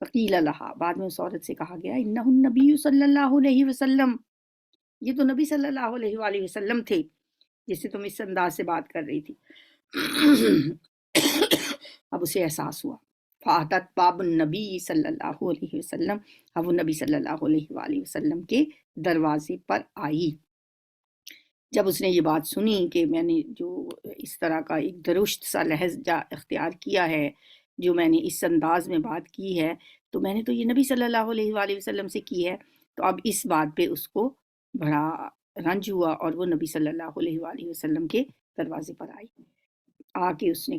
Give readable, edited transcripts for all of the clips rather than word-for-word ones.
فقیل لہا، بعد میں اس عورت سے کہا گیا انہ النبی صلی اللہ علیہ وسلم، یہ تو نبی صلی اللہ علیہ وآلہ وسلم تھے جس سے تم اس انداز سے بات کر رہی تھی۔ اب اسے احساس ہوا، فاتت باب النبی صلی اللہ علیہ وسلم، اب وہ نبی صلی اللہ علیہ وآلہ وسلم کے دروازے پر آئی۔ جب اس نے یہ بات سنی کہ میں نے جو اس طرح کا ایک درست سا لہجہ اختیار کیا ہے، جو میں نے اس انداز میں بات کی ہے، تو میں نے تو یہ نبی صلی اللہ علیہ وآلہ وسلم سے کی ہے، تو اب اس بات پہ اس کو بڑا رنج ہوا اور وہ نبی صلی اللہ علیہ وآلہ وسلم کے دروازے پر آئی۔ آ کے اس نے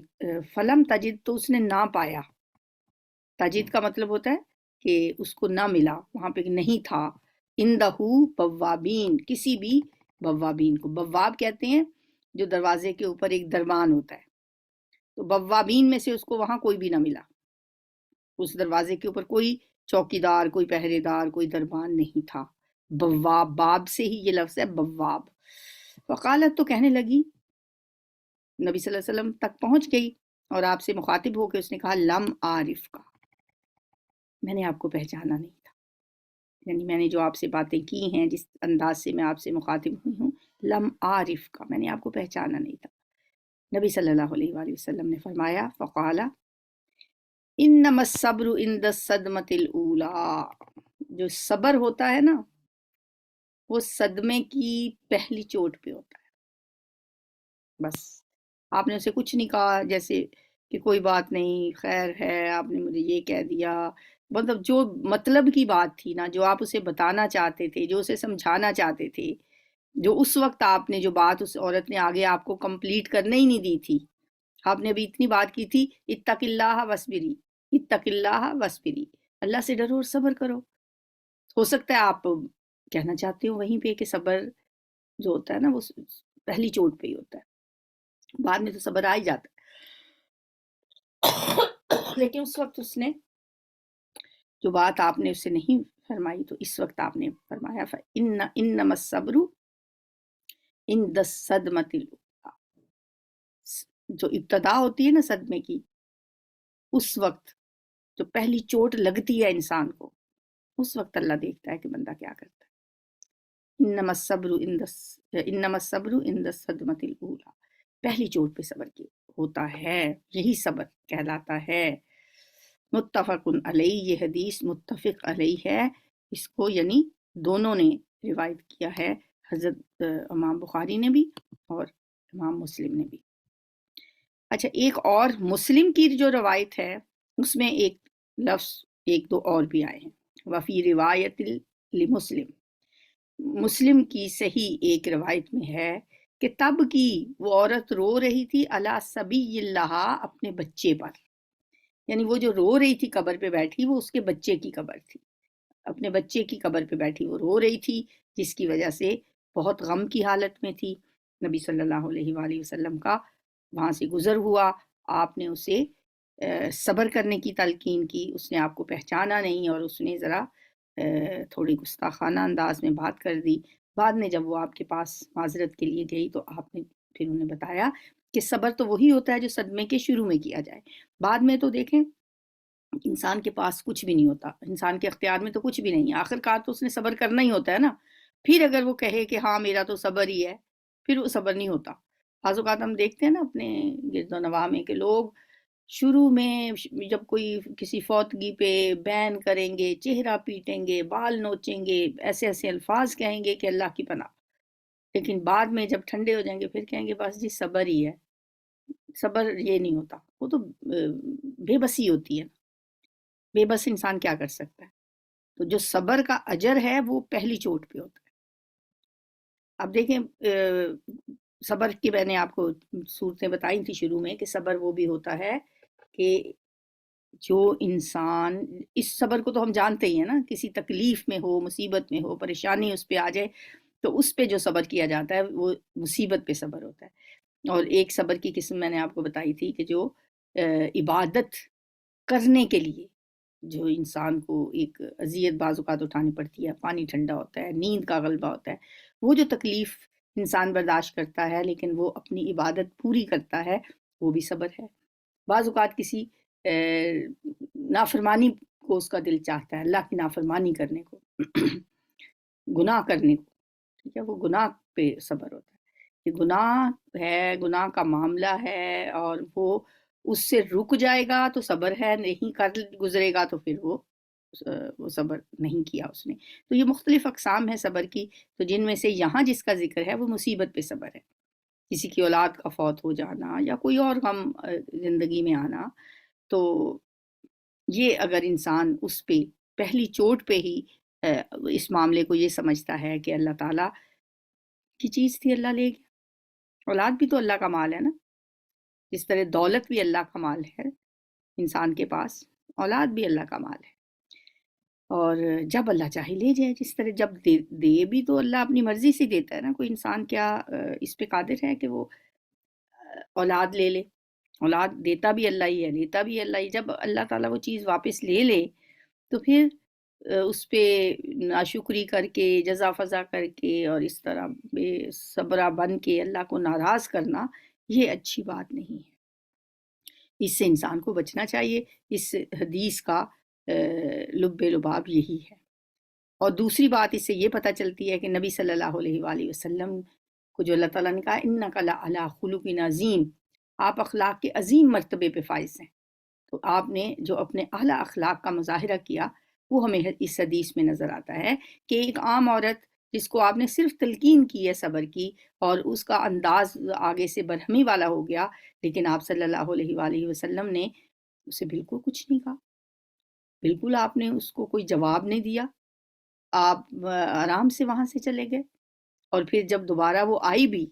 فلم تجد، تو اس نے نہ پایا، تجد کا مطلب ہوتا ہے کہ اس کو نہ ملا، وہاں پہ نہیں تھا، اندہو بوابین، کسی بھی بوابین کو بواب کہتے ہیں جو دروازے کے اوپر ایک دربان ہوتا ہے، تو بوابین میں سے اس کو وہاں کوئی بھی نہ ملا، اس دروازے کے اوپر کوئی چوکیدار، کوئی پہرے دار، کوئی دربان نہیں تھا۔ بواب، باب سے ہی یہ لفظ ہے بواب۔ وقالت، تو کہنے لگی، نبی صلی اللہ علیہ وسلم تک پہنچ گئی اور آپ سے مخاطب ہو کے اس نے کہا لم عارف کا، میں نے آپ کو پہچانا نہیں تھا، یعنی میں نے جو آپ سے باتیں کی ہیں، جس انداز سے میں آپ سے مخاطب ہوئی ہوں، لم عارف کا، میں نے آپ کو پہچانا نہیں تھا۔ نبی صلی اللہ علیہ وآلہ وسلم نے فرمایا، فقال انما الصبر عند الصدمۃ الاولی، جو صبر ہوتا ہے نا وہ صدمے کی پہلی چوٹ پہ ہوتا ہے۔ بس آپ نے اسے کچھ نہیں کہا، جیسے کہ کوئی بات نہیں، خیر ہے، آپ نے مجھے یہ کہہ دیا، مطلب جو مطلب کی بات تھی نا، جو آپ اسے بتانا چاہتے تھے، جو اسے سمجھانا چاہتے تھے، جو اس وقت آپ نے جو بات اس عورت نے آگے آپ کو کمپلیٹ کرنے ہی نہیں دی تھی، آپ نے ابھی اتنی بات کی تھی، اتق اللہ وصبری، اتق اللہ وصبری، اللہ سے ڈرو اور صبر کرو۔ ہو سکتا ہے آپ کہنا چاہتے ہو وہیں پہ کہ صبر جو ہوتا ہے نا وہ پہلی چوٹ پہ ہی ہوتا ہے، بعد میں تو صبر آ ہی جاتا ہے، لیکن اس وقت اس نے جو بات آپ نے اس سے نہیں فرمائی، تو اس وقت آپ نے فرمایا انما الصبر عند الصدمۃ الاولی، جو ابتدا ہوتی ہے نا صدمے کی، اس وقت جو پہلی چوٹ لگتی ہے انسان کو، اس وقت اللہ دیکھتا ہے کہ بندہ کیا کرتا ہے۔ انما الصبر عند الصدمۃ الاولی، پہلی چوٹ پہ صبر کی ہوتا ہے، یہی صبر کہلاتا ہے۔ متفق علیہ، یہ حدیث متفق علیہ ہے، اس کو یعنی دونوں نے روایت کیا ہے، حضرت امام بخاری نے بھی اور امام مسلم نے بھی۔ اچھا، ایک اور مسلم کی جو روایت ہے اس میں ایک لفظ ایک دو اور بھی آئے ہیں، وفی روایت لمسلم، مسلم کی صحیح ایک روایت میں ہے کہ تب کی وہ عورت رو رہی تھی علی صبی اللہ، اپنے بچے پر، یعنی وہ جو رو رہی تھی قبر پہ بیٹھی، وہ اس کے بچے کی قبر تھی، اپنے بچے کی قبر پہ بیٹھی وہ رو رہی تھی، جس کی وجہ سے بہت غم کی حالت میں تھی۔ نبی صلی اللہ علیہ وآلہ وسلم کا وہاں سے گزر ہوا، آپ نے اسے صبر کرنے کی تلقین کی، اس نے آپ کو پہچانا نہیں اور اس نے ذرا تھوڑی گستاخانہ انداز میں بات کر دی۔ بعد میں جب وہ آپ کے پاس معذرت کے لیے گئی تو آپ نے پھر انہیں بتایا کہ صبر تو وہی ہوتا ہے جو صدمے کے شروع میں کیا جائے، بعد میں تو دیکھیں انسان کے پاس کچھ بھی نہیں ہوتا، انسان کے اختیار میں تو کچھ بھی نہیں ہے، آخر کار تو اس نے صبر کرنا ہی ہوتا ہے نا۔ پھر اگر وہ کہے کہ ہاں میرا تو صبر ہی ہے، پھر وہ صبر نہیں ہوتا۔ بعض اوقات ہم دیکھتے ہیں نا اپنے گرد و نواح میں کہ لوگ شروع میں جب کوئی کسی فوتگی پہ بین کریں گے، چہرہ پیٹیں گے، بال نوچیں گے، ایسے ایسے الفاظ کہیں گے کہ اللہ کی پناہ، لیکن بعد میں جب ٹھنڈے ہو جائیں گے پھر کہیں گے بس جی صبر ہی ہے۔ صبر یہ نہیں ہوتا، وہ تو بے بسی ہوتی ہے، بے بس انسان کیا کر سکتا ہے۔ تو جو صبر کا اجر ہے وہ پہلی چوٹ پہ ہوتا ہے۔ اب دیکھیں صبر کی میں نے آپ کو صورتیں بتائی تھی شروع میں کہ صبر وہ بھی ہوتا ہے کہ جو انسان، اس صبر کو تو ہم جانتے ہی ہیں نا، کسی تکلیف میں ہو، مصیبت میں ہو، پریشانی اس پہ آ جائے تو اس پہ جو صبر کیا جاتا ہے وہ مصیبت پہ صبر ہوتا ہے۔ اور ایک صبر کی قسم میں نے آپ کو بتائی تھی کہ جو عبادت کرنے کے لیے جو انسان کو ایک اذیت بعض اوقات اٹھانی پڑتی ہے، پانی ٹھنڈا ہوتا ہے، نیند کا غلبہ ہوتا ہے، وہ جو تکلیف انسان برداشت کرتا ہے لیکن وہ اپنی عبادت پوری کرتا ہے، وہ بھی صبر ہے۔ بعض اوقات کسی نافرمانی کو اس کا دل چاہتا ہے، اللہ کی نافرمانی کرنے کو، گناہ کرنے کو، ٹھیک ہے، وہ گناہ پہ صبر ہوتا ہے کہ گناہ ہے، گناہ کا معاملہ ہے اور وہ اس سے رک جائے گا تو صبر ہے، نہیں کر گزرے گا تو پھر وہ صبر نہیں کیا اس نے۔ تو یہ مختلف اقسام ہے صبر کی، تو جن میں سے یہاں جس کا ذکر ہے وہ مصیبت پہ صبر ہے، کسی کی اولاد کا فوت ہو جانا یا کوئی اور غم زندگی میں آنا۔ تو یہ اگر انسان اس پہ پہلی چوٹ پہ ہی اس معاملے کو یہ سمجھتا ہے کہ اللہ تعالیٰ کی چیز تھی، اللہ لے گیا، اولاد بھی تو اللہ کا مال ہے نا، جس طرح دولت بھی اللہ کا مال ہے انسان کے پاس، اولاد بھی اللہ کا مال ہے، اور جب اللہ چاہے لے جائے، جس طرح جب دے بھی تو اللہ اپنی مرضی سے دیتا ہے نا، کوئی انسان کیا اس پہ قادر ہے کہ وہ اولاد لے لے؟ اولاد دیتا بھی اللہ ہی ہے، لیتا بھی اللہ ہی۔ جب اللہ تعالیٰ وہ چیز واپس لے لے تو پھر اس پہ ناشکری کر کے، جزا فضا کر کے اور اس طرح بے صبرا بن کے اللہ کو ناراض کرنا، یہ اچھی بات نہیں ہے۔ اس سے انسان کو بچنا چاہیے۔ اس حدیث کا لب لباب یہی ہے۔ اور دوسری بات اس سے یہ پتہ چلتی ہے کہ نبی صلی اللہ علیہ وآلہ وسلم کو جو اللہ تعالیٰ نے کہا اِنَّكَ لَعَلَىٰ خُلُقٍ عَظِيمٍ، آپ اخلاق کے عظیم مرتبے پہ فائز ہیں۔ تو آپ نے جو اپنے اعلیٰ اخلاق کا مظاہرہ کیا وہ ہمیں اس حدیث میں نظر آتا ہے کہ ایک عام عورت جس کو آپ نے صرف تلقین کی ہے صبر کی، اور اس کا انداز آگے سے برہمی والا ہو گیا، لیکن آپ صلی اللہ علیہ وآلہ وسلم نے اسے بالکل کچھ نہیں کہا، بالکل آپ نے اس کو کوئی جواب نہیں دیا، آپ آرام سے وہاں سے چلے گئے۔ اور پھر جب دوبارہ وہ آئی بھی،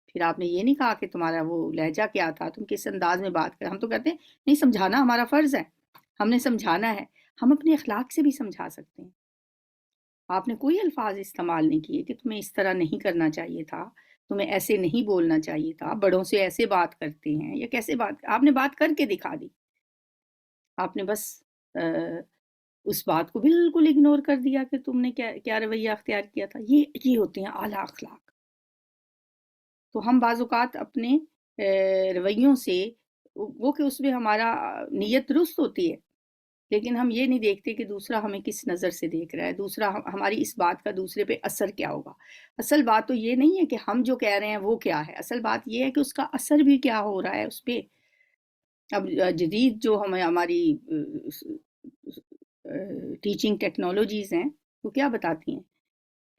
پھر آپ نے یہ نہیں کہا کہ تمہارا وہ لہجہ کیا تھا، تم کس انداز میں بات کر، ہم تو کہتے ہیں نہیں، سمجھانا ہمارا فرض ہے، ہم نے سمجھانا ہے، ہم اپنے اخلاق سے بھی سمجھا سکتے ہیں۔ آپ نے کوئی الفاظ استعمال نہیں کیے کہ تمہیں اس طرح نہیں کرنا چاہیے تھا، تمہیں ایسے نہیں بولنا چاہیے تھا، بڑوں سے ایسے بات کرتے ہیں یا کیسے بات، آپ نے بات کر کے دکھا دی، آپ نے بس اس بات کو بالکل اگنور کر دیا کہ تم نے کیا رویہ اختیار کیا تھا۔ یہ ہوتے ہیں اعلیٰ اخلاق۔ تو ہم بعض اوقات اپنے رویوں سے، وہ کہ اس میں ہمارا نیت درست ہوتی ہے، لیکن ہم یہ نہیں دیکھتے کہ دوسرا ہمیں کس نظر سے دیکھ رہا ہے، دوسرا ہماری اس بات کا دوسرے پہ اثر کیا ہوگا۔ اصل بات تو یہ نہیں ہے کہ ہم جو کہہ رہے ہیں وہ کیا ہے، اصل بات یہ ہے کہ اس کا اثر بھی کیا ہو رہا ہے اس پہ۔ اب جدید جو ہماری ٹیچنگ ٹیکنالوجیز ہیں وہ کیا بتاتی ہیں،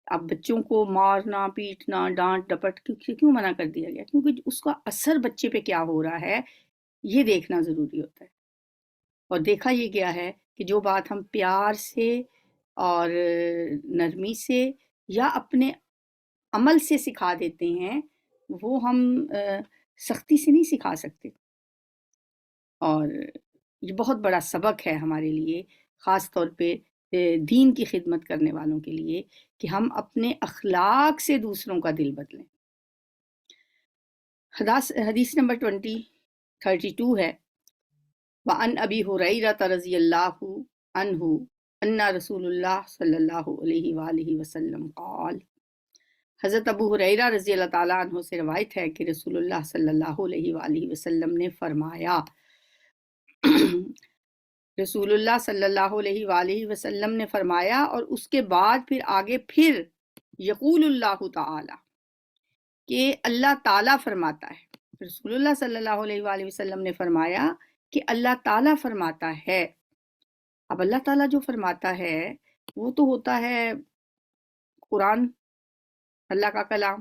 اب بچوں کو مارنا، پیٹنا، ڈانٹ ڈپٹ کیوں منع کر دیا گیا؟ کیونکہ اس کا اثر بچے پہ کیا ہو رہا ہے یہ دیکھنا ضروری ہوتا ہے۔ اور دیکھا یہ گیا ہے کہ جو بات ہم پیار سے اور نرمی سے یا اپنے عمل سے سکھا دیتے ہیں، وہ ہم سختی سے نہیں سکھا سکتے۔ اور یہ بہت بڑا سبق ہے ہمارے لیے، خاص طور پہ دین کی خدمت کرنے والوں کے لیے، کہ ہم اپنے اخلاق سے دوسروں کا دل بدلیں۔ حدیث نمبر 32 ہے، وَعَنْ أَبِي هُرَيْرَةَ رَضِيَ اللَّهُ عَنْهُ أَنَّ رَسُولُ اللَّهِ صلی اللہ علیہ وآلہ وسلم قال، حضرت ابو ہریرہ رضی اللہ تعالیٰ عنہ سے روایت ہے کہ رسول اللہ صلی اللہ علیہ وآلہ وسلم نے فرمایا، رسول اللہ صلی اللہ علیہ وآلہ وسلم نے فرمایا، اور اس کے بعد پھر آگے پھر یقول اللہ تعالی، کہ اللہ تعالیٰ فرماتا ہے۔ رسول اللہ صلی اللہ علیہ وآلہ وسلم نے فرمایا کہ اللہ تعالیٰ فرماتا ہے۔ اب اللہ تعالیٰ جو فرماتا ہے وہ تو ہوتا ہے قرآن، اللہ کا کلام،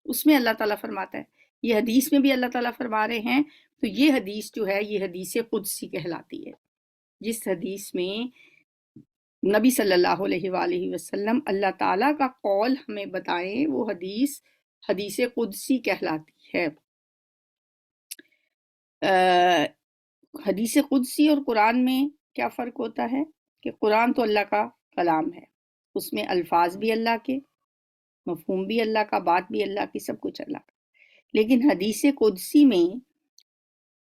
اس میں اللہ تعالیٰ فرماتا ہے۔ یہ حدیث میں بھی اللہ تعالیٰ فرما رہے ہیں، تو یہ حدیث جو ہے یہ حدیث قدسی کہلاتی ہے، جس حدیث میں نبی صلی اللہ علیہ وآلہ وسلم اللہ تعالیٰ کا قول ہمیں بتائیں، وہ حدیث قدسی کہلاتی ہے۔ حدیث قدسی اور قرآن میں کیا فرق ہوتا ہے کہ قرآن تو اللہ کا کلام ہے، اس میں الفاظ بھی اللہ کے، مفہوم بھی اللہ کا، بات بھی اللہ کی، سب کچھ اللہ کا۔ لیکن حدیث قدسی میں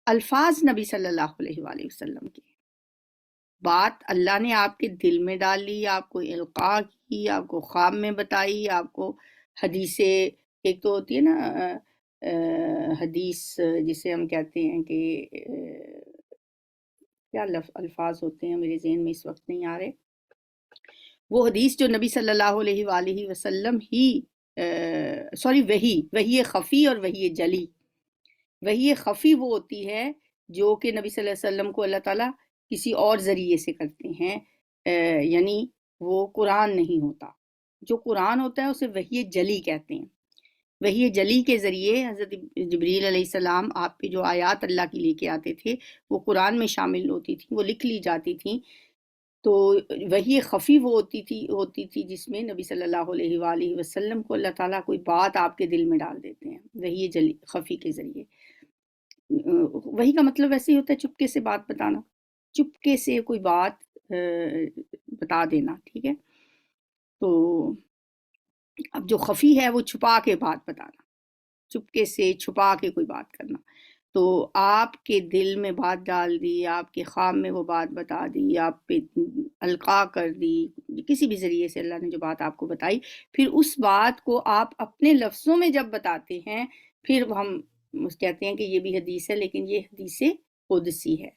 الفاظ نبی صلی اللہ علیہ وآلہ وسلم کی، بات اللہ نے آپ کے دل میں ڈال لی، آپ کو القاء کی، آپ کو خواب میں بتائی، آپ کو حدیث، ایک تو ہوتی ہے نا حدیث جسے ہم کہتے ہیں کہ کیا الفاظ ہوتے ہیں میرے ذہن میں اس وقت نہیں آ رہے. وہ حدیث جو نبی صلی اللہ علیہ وآلہ وسلم ہی وحی خفی اور وحی جلی. وحی خفی وہ ہوتی ہے جو کہ نبی صلی اللہ علیہ وسلم کو اللہ تعالیٰ کسی اور ذریعے سے کرتے ہیں، یعنی وہ قرآن نہیں ہوتا. جو قرآن ہوتا ہے اسے وحی جلی کہتے ہیں. وحی جلی کے ذریعے حضرت جبریل علیہ السلام آپ پہ جو آیات اللہ کی لے کے آتے تھے وہ قرآن میں شامل ہوتی تھیں، وہ لکھ لی جاتی تھیں. تو وحی خفی وہ ہوتی تھی جس میں نبی صلی اللہ علیہ وآلہ وسلم کو اللہ تعالیٰ کوئی بات آپ کے دل میں ڈال دیتے ہیں وحی جلی خفی کے ذریعے. وحی کا مطلب ویسے ہی ہوتا ہے چپکے سے بات بتانا، چپکے سے کوئی بات بتا دینا. ٹھیک ہے، تو اب جو خفی ہے وہ چھپا کے بات بتانا، چپکے سے چھپا کے کوئی بات کرنا. تو آپ کے دل میں بات ڈال دی، آپ کے خواب میں وہ بات بتا دی، آپ پہ القاء کر دی، کسی بھی ذریعے سے اللہ نے جو بات آپ کو بتائی، پھر اس بات کو آپ اپنے لفظوں میں جب بتاتے ہیں پھر ہم کہتے ہیں کہ یہ بھی حدیث ہے، لیکن یہ حدیث قدسی ہے.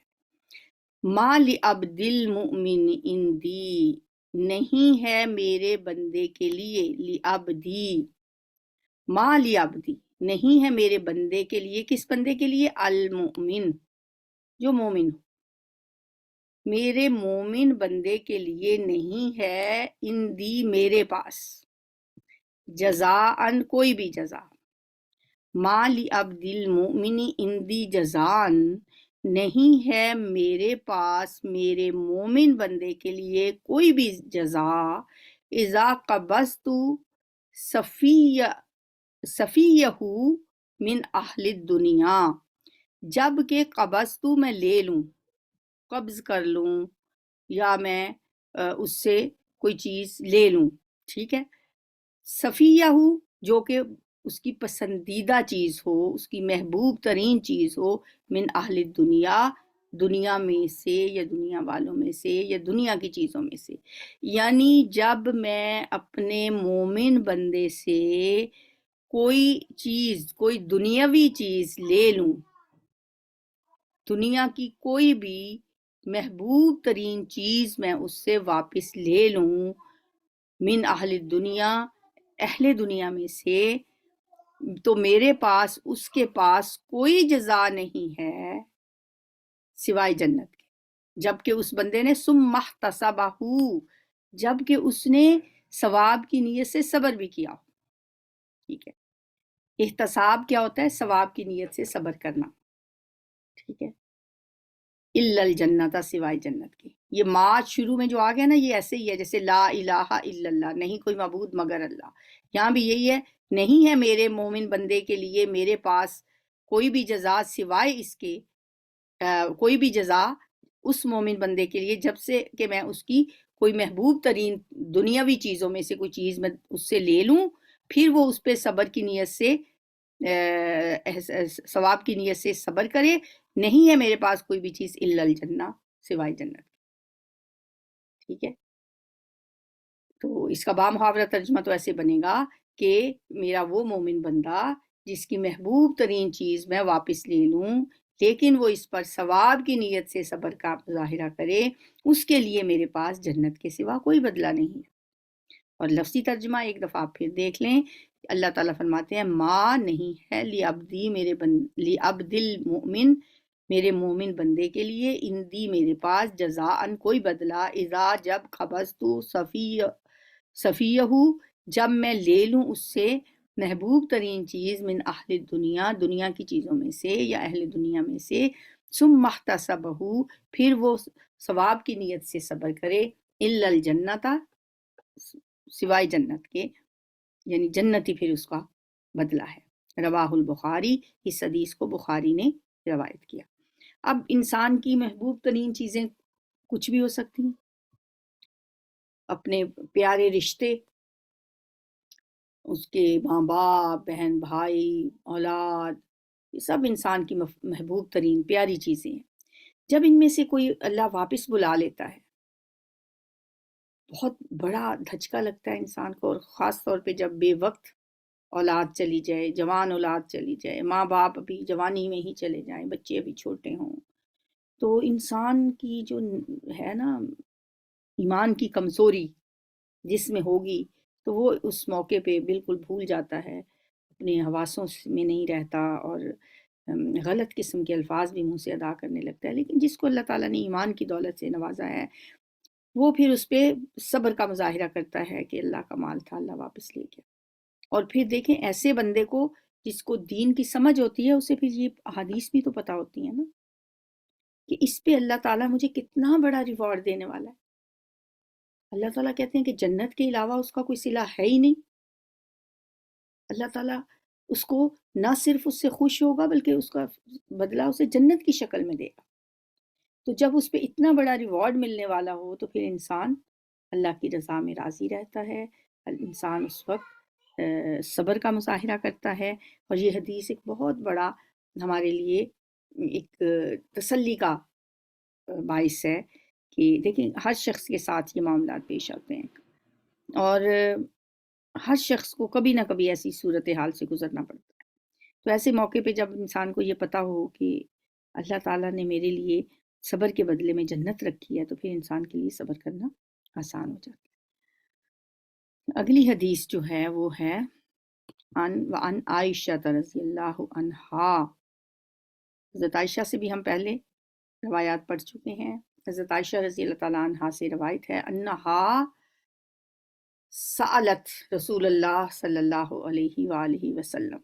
ما لعبد المؤمن عندی، نہیں ہے میرے بندے کے لیے، لعبدی، ما لعبدی، نہیں ہے میرے بندے کے لیے. کس بندے کے لیے؟ المؤمن، جو مومن ہو. میرے مومن بندے کے لیے نہیں ہے عندی، میرے پاس، جزاءً، کوئی بھی جزا. ما لعبد المؤمن عندی جزاءً، نہیں ہے میرے پاس میرے مومن بندے کے لیے کوئی بھی جزا. اذا قبضت صفیہ من اہل الدنیا، جب کہ قبضت میں لے لوں، قبض کر لوں، یا میں اس سے کوئی چیز لے لوں. ٹھیک ہے، صفیہ جو کہ اس کی پسندیدہ چیز ہو، اس کی محبوب ترین چیز ہو، من اہل الدنیا، دنیا میں سے یا دنیا والوں میں سے یا دنیا کی چیزوں میں سے. یعنی جب میں اپنے مومن بندے سے کوئی چیز، کوئی دنیاوی چیز لے لوں، دنیا کی کوئی بھی محبوب ترین چیز میں اس سے واپس لے لوں، من اہل الدنیا، اہل دنیا میں سے، تو میرے پاس اس کے پاس کوئی جزا نہیں ہے سوائے جنت کے. جبکہ اس بندے نے ثم احتسبہ، جبکہ اس نے ثواب کی نیت سے صبر بھی کیا. ٹھیک ہے، احتساب کیا ہوتا ہے؟ ثواب کی نیت سے صبر کرنا. ٹھیک ہے، الا الجنت، سوائے جنت کے. یہ ما شروع میں جو آ گیا نا، یہ ایسے ہی ہے جیسے لا الہ الا اللہ، نہیں کوئی معبود مگر اللہ. یہاں بھی یہی ہے، نہیں ہے میرے مومن بندے کے لیے میرے پاس کوئی بھی جزا سوائے اس کے، کوئی بھی جزا اس مومن بندے کے لیے جب سے کہ میں اس کی کوئی محبوب ترین دنیاوی چیزوں میں سے کوئی چیز میں اس سے لے لوں، پھر وہ اس پہ صبر کی نیت سے، ثواب کی نیت سے صبر کرے. نہیں ہے میرے پاس کوئی بھی چیز الا الجنہ، سوائے جنت. ٹھیک ہے، تو اس کا بامحاورہ ترجمہ تو ایسے بنے گا کہ میرا وہ مومن بندہ جس کی محبوب ترین چیز میں واپس لے لوں، لیکن وہ اس پر ثواب کی نیت سے صبر کا مظاہرہ کرے، اس کے لیے میرے پاس جنت کے سوا کوئی بدلہ نہیں ہے. اور لفظی ترجمہ ایک دفعہ آپ پھر دیکھ لیں. اللہ تعالیٰ فرماتے ہیں ما نہیں ہے لعبدی، لعبد المؤمن، میرے مومن بندے کے لیے، اندی میرے پاس، جزاءً کوئی بدلہ، اذا جب قبضت صفیہ، جب میں لے لوں اس سے محبوب ترین چیز، من اہل دنیا، دنیا کی چیزوں میں سے یا اہل دنیا میں سے، ثم احتسبہ، پھر وہ ثواب کی نیت سے صبر کرے، الا الجنت، سوائے جنت کے، یعنی جنت ہی پھر اس کا بدلہ ہے. رواہ البخاری، اس حدیث کو بخاری نے روایت کیا. اب انسان کی محبوب ترین چیزیں کچھ بھی ہو سکتی ہیں، اپنے پیارے رشتے، اس کے ماں باپ، بہن بھائی، اولاد، یہ سب انسان کی محبوب ترین پیاری چیزیں ہیں. جب ان میں سے کوئی اللہ واپس بلا لیتا ہے، بہت بڑا دھچکا لگتا ہے انسان کو، اور خاص طور پہ جب بے وقت اولاد چلی جائے، جوان اولاد چلی جائے، ماں باپ ابھی جوانی میں ہی چلے جائیں، بچے ابھی چھوٹے ہوں، تو انسان کی جو ہے نا ایمان کی کمزوری جس میں ہوگی تو وہ اس موقع پہ بالکل بھول جاتا ہے، اپنے حواسوں میں نہیں رہتا اور غلط قسم کے الفاظ بھی منہ سے ادا کرنے لگتا ہے۔ لیکن جس کو اللہ تعالیٰ نے ایمان کی دولت سے نوازا ہے وہ پھر اس پہ صبر کا مظاہرہ کرتا ہے کہ اللہ کا مال تھا، اللہ واپس لے گیا۔ اور پھر دیکھیں ایسے بندے کو جس کو دین کی سمجھ ہوتی ہے اسے پھر یہ احادیث بھی تو پتہ ہوتی ہیں نا کہ اس پہ اللہ تعالیٰ مجھے کتنا بڑا ریوارڈ دینے والا ہے۔ اللہ تعالیٰ کہتے ہیں کہ جنت کے علاوہ اس کا کوئی صلہ ہے ہی نہیں۔ اللہ تعالیٰ اس کو نہ صرف اس سے خوش ہوگا بلکہ اس کا بدلہ اسے جنت کی شکل میں دے گا۔ تو جب اس پہ اتنا بڑا ریوارڈ ملنے والا ہو تو پھر انسان اللہ کی رضا میں راضی رہتا ہے، انسان اس وقت صبر کا مظاہرہ کرتا ہے۔ اور یہ حدیث ایک بہت بڑا ہمارے لیے ایک تسلی کا باعث ہے کہ دیکھیں ہر شخص کے ساتھ یہ معاملات پیش آتے ہیں اور ہر شخص کو کبھی نہ کبھی ایسی صورتحال سے گزرنا پڑتا ہے۔ تو ایسے موقع پہ جب انسان کو یہ پتہ ہو کہ اللہ تعالیٰ نے میرے لیے صبر کے بدلے میں جنت رکھی ہے تو پھر انسان کے لیے صبر کرنا آسان ہو جاتا ہے۔ اگلی حدیث جو ہے وہ ہے عن عائشہ رضی اللہ عنہا۔ حضرت عائشہ سے بھی ہم پہلے روایات پڑھ چکے ہیں۔ حضرت عائشہ رضی اللہ تعالیٰ عنہا سے روایت ہے انہا سألت رسول اللہ صلی اللہ علیہ وآلہ وسلم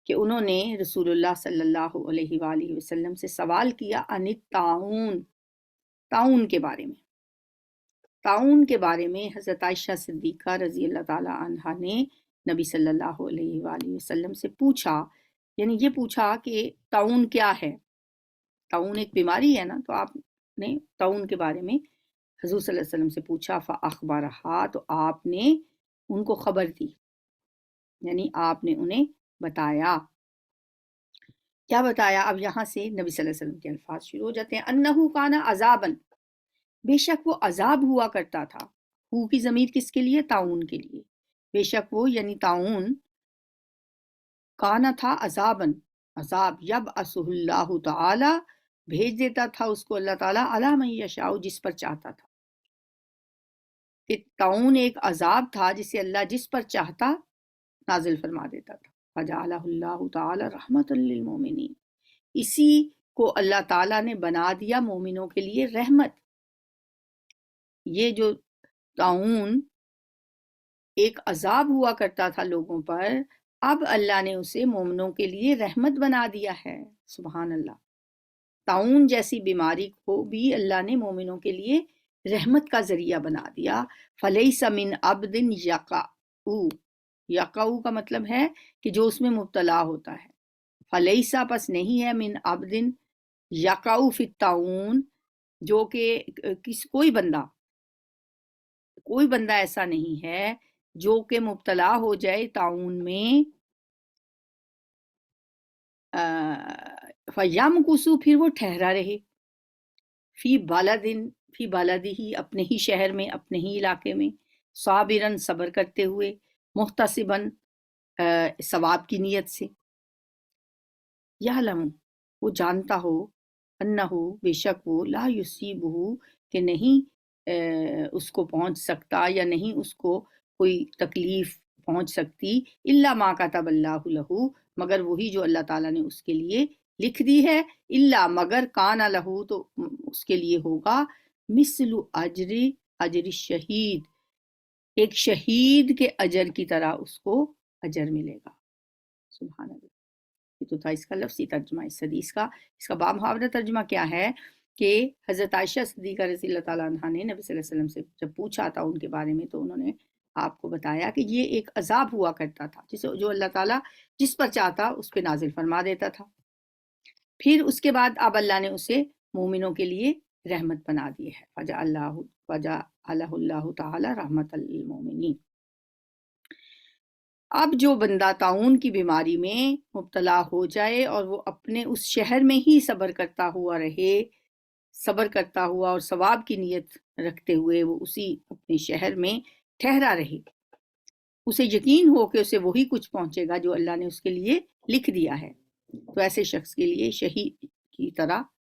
کہ انہوں نے رسول اللہ صلی اللہ علیہ وآلہ وسلم سے سوال کیا عن الطاعون، طاعون کے بارے میں۔ طاعون کے بارے میں حضرت عائشہ صدیقہ رضی اللہ تعالیٰ عنہا نے نبی صلی اللہ علیہ وآلہ وسلم سے پوچھا، یعنی یہ پوچھا کہ طاعون کیا ہے۔ طاعون ایک بیماری ہے نا، تو آپ نے طاعون کے بارے میں حضور صلی اللہ علیہ وسلم سے پوچھا فأخبرہا، تو آپ نے ان کو خبر دی، یعنی آپ نے انہیں بتایا۔ کیا بتایا؟ اب یہاں سے نبی صلی اللہ علیہ وسلم کے الفاظ شروع ہو جاتے ہیں۔ انہو کان عذابا، بے شک وہ عذاب ہوا کرتا تھا۔ ہو کی ضمیر کس کے لیے؟ طاعون کے لیے۔ بے شک وہ یعنی طاعون کانا تھا عذابا، عذاب، یبعثہ اللہ تعالی، بھیج دیتا تھا اس کو اللہ تعالیٰ، علی من یشاء، جس پر چاہتا تھا۔ کہ طاعون ایک عذاب تھا جسے اللہ جس پر چاہتا نازل فرما دیتا تھا۔ فجعلہ اللہ تعالی رحمۃ للمؤمنین، اسی کو اللہ تعالیٰ نے بنا دیا مومنوں کے لیے رحمت۔ یہ جو طاعون ایک عذاب ہوا کرتا تھا لوگوں پر، اب اللہ نے اسے مومنوں کے لیے رحمت بنا دیا ہے۔ سبحان اللہ۔ طاعون جیسی بیماری کو بھی اللہ نے مومنوں کے لیے رحمت کا ذریعہ بنا دیا۔ فلیس من عبد یقع، یقع کا مطلب ہے کہ جو اس میں مبتلا ہوتا ہے۔ فلیسا پس نہیں ہے من عبد یقع فی الطاعون، جو کہ کوئی بندہ ایسا نہیں ہے جو کہ مبتلا ہو جائے طاعون میں، فَيَمْكُثُ، پھر وہ ٹھہرا رہے، فی بلدہ، اپنے ہی شہر میں، اپنے ہی علاقے میں، صابرن، صبر کرتے ہوئے، محتسبن، ثواب کی نیت سے، یعلم، وہ جانتا ہو، انہو، بے شک وہ، لا یصیبہ، کہ نہیں اس کو پہنچ سکتا یا نہیں اس کو کوئی تکلیف پہنچ سکتی، الا ما کتب اللہ لہ، مگر وہی جو اللہ تعالیٰ نے اس کے لیے لکھ دی ہے، الا مگر، کان لہ، تو اس کے لیے ہوگا، مثل اجر شہید، ایک شہید کے اجر کی طرح اس کو اجر ملے گا۔ سبحان اللہ۔ یہ تو تھا اس کا لفظی ترجمہ اس حدیث کا۔ اس کا بامحاورہ ترجمہ کیا ہے کہ حضرت عائشہ صدیقہ رضی اللہ تعالیٰ عنہا نے نبی صلی اللہ علیہ وسلم سے جب پوچھا تھا ان کے بارے میں تو انہوں نے آپ کو بتایا کہ یہ ایک عذاب ہوا کرتا تھا جو اللہ تعالیٰ جس پر چاہتا اس پہ نازل فرما دیتا تھا۔ پھر اس کے بعد اب اللہ نے اسے مومنوں کے لیے رحمت بنا دی ہے۔ وجعلہ اللہ تعالی رحمت للمؤمنین۔ اب جو بندہ طاعون کی بیماری میں مبتلا ہو جائے اور وہ اپنے اس شہر میں ہی صبر کرتا ہوا رہے، صبر کرتا ہوا اور ثواب کی نیت رکھتے ہوئے وہ اسی اپنے شہر میں ٹھہرا رہے، اسے یقین ہو کہ اسے وہی کچھ پہنچے گا جو اللہ نے اس کے لیے لکھ دیا ہے، تو ایسے شخص کے لیے شہید کی طرح